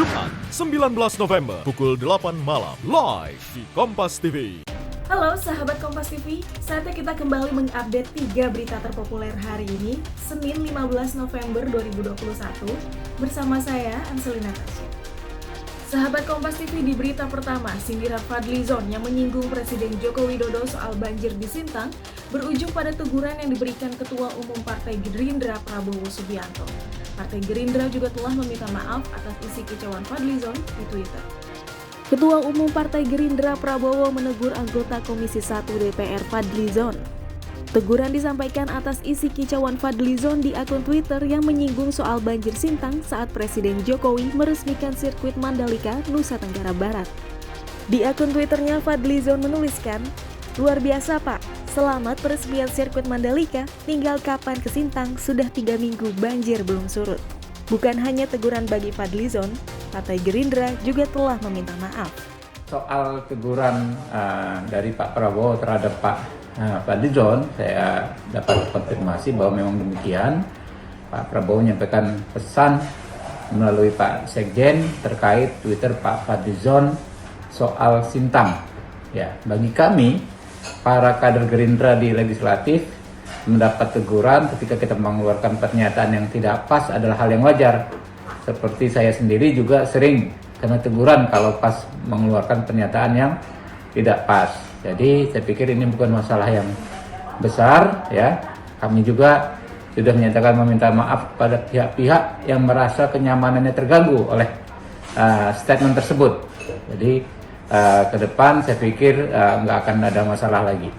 Jumat 19 November pukul 8 malam live di Kompas TV. Halo sahabat Kompas TV, saatnya kita kembali mengupdate 3 berita terpopuler hari ini, Senin 15 November 2021, bersama saya, Anselina Tasya. Sahabat Kompas TV, di berita pertama, sindiran Fadlizon yang menyinggung Presiden Joko Widodo soal banjir di Sintang berujung pada teguran yang diberikan Ketua Umum Partai Gerindra Prabowo Subianto. Partai Gerindra juga telah meminta maaf atas isi kicauan Fadlizon di Twitter. Ketua Umum Partai Gerindra Prabowo menegur anggota Komisi 1 DPR Fadlizon. Teguran disampaikan atas isi kicauan Fadlizon di akun Twitter yang menyinggung soal banjir Sintang saat Presiden Jokowi meresmikan sirkuit Mandalika, Nusa Tenggara Barat. Di akun Twitternya, Fadlizon menuliskan, "Luar biasa Pak, selamat peresmian sirkuit Mandalika, tinggal kapan ke Sintang, sudah 3 minggu banjir belum surut." Bukan hanya teguran bagi Fadlizon, Partai Gerindra juga telah meminta maaf. Soal teguran dari Pak Prabowo terhadap Pak Fadlizon, saya dapat konfirmasi bahwa memang demikian. Pak Prabowo menyampaikan pesan melalui Pak Sekjen terkait Twitter Pak Fadlizon soal Sintang. Ya, bagi kami, para kader Gerindra di legislatif mendapat teguran ketika kita mengeluarkan pernyataan yang tidak pas adalah hal yang wajar. Seperti saya sendiri juga sering kena teguran kalau pas mengeluarkan pernyataan yang tidak pas. Jadi saya pikir ini bukan masalah yang besar, ya. Kami juga sudah menyatakan meminta maaf pada pihak-pihak yang merasa kenyamanannya terganggu oleh statement tersebut. Jadi ke depan saya pikir nggak akan ada masalah lagi.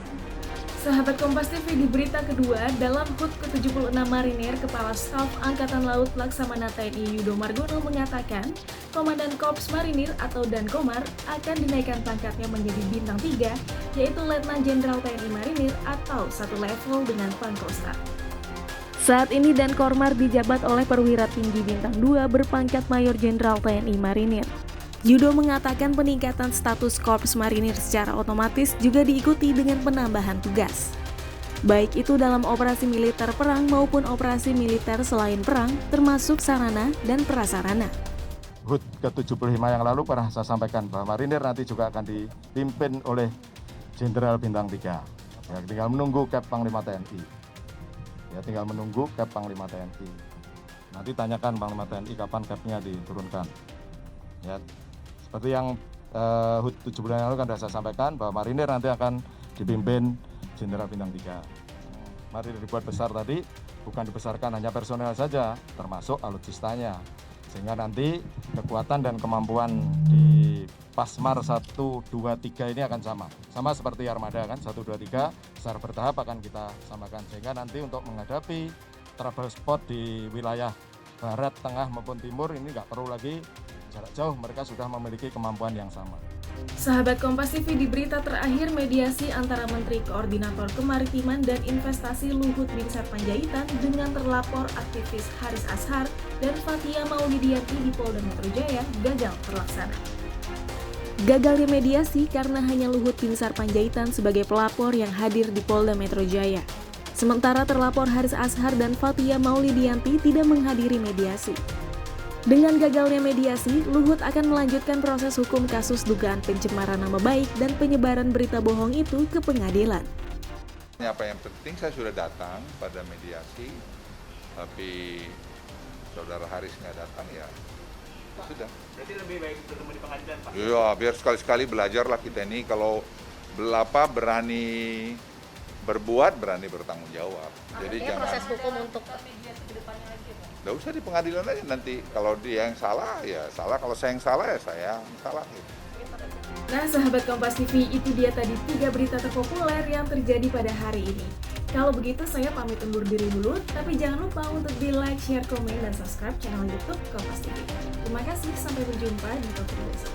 Sahabat Kompas TV, di berita kedua, dalam HUT ke-76 Marinir, Kepala Staf Angkatan Laut Laksamana TNI Yudo Margono mengatakan, Komandan Korps Marinir atau Dankomar akan dinaikkan pangkatnya menjadi bintang 3, yaitu Letnan Jenderal TNI Marinir atau satu level dengan Pangkostrat. Saat ini Dankomar dijabat oleh perwira tinggi bintang 2 berpangkat Mayor Jenderal TNI Marinir. Yudo mengatakan peningkatan status Korps Marinir secara otomatis juga diikuti dengan penambahan tugas. Baik itu dalam operasi militer perang maupun operasi militer selain perang, termasuk sarana dan prasarana. HUT ke-75 yang lalu pernah saya sampaikan bahwa Marinir nanti juga akan dipimpin oleh Jenderal Bintang 3. Ya, tinggal menunggu Kep Panglima TNI. Ya, tinggal menunggu Kep Panglima TNI. Nanti tanyakan Panglima TNI kapan Kepnya diturunkan. Ya, seperti yang HUT 70 yang lalu kan sudah saya sampaikan bahwa Marinir nanti akan dipimpin Jenderal Bintang 3. Marinir dibuat besar tadi bukan dibesarkan hanya personel saja, termasuk alutsistanya. Sehingga nanti kekuatan dan kemampuan di Pasmar 1, 2, 3 ini akan sama. Sama seperti Armada kan, 1, 2, 3 secara bertahap akan kita samakan. Sehingga nanti untuk menghadapi trouble spot di wilayah barat, tengah maupun timur ini nggak perlu lagi jarak jauh, mereka sudah memiliki kemampuan yang sama. Sahabat Kompas TV, di berita terakhir, mediasi antara Menteri Koordinator Kemaritiman dan Investasi Luhut Binsar Panjaitan dengan terlapor aktivis Haris Azhar dan Fathia Maulidiyanti di Polda Metro Jaya gagal terlaksana. Gagalnya mediasi karena hanya Luhut Binsar Panjaitan sebagai pelapor yang hadir di Polda Metro Jaya. Sementara terlapor Haris Azhar dan Fathia Maulidiyanti tidak menghadiri mediasi. Dengan gagalnya mediasi, Luhut akan melanjutkan proses hukum kasus dugaan pencemaran nama baik dan penyebaran berita bohong itu ke pengadilan. Apa yang penting, saya sudah datang pada mediasi, tapi saudara Haris nggak datang, ya sudah. Berarti lebih baik bertemu di pengadilan, Pak? Iya, biar sekali-sekali belajarlah kita ini, kalau berani berbuat, berani bertanggung jawab. Jadi jangan proses hukum untuk nggak usah di pengadilan aja, nanti kalau dia yang salah ya salah, kalau saya yang salah ya saya yang salah gitu. Nah sahabat Kompas TV, itu dia tadi 3 berita terpopuler yang terjadi pada hari ini. Kalau begitu saya pamit undur diri dulu, tapi jangan lupa untuk di like, share, komen, dan subscribe channel YouTube Kompas TV. Terima kasih, sampai berjumpa di topik besok.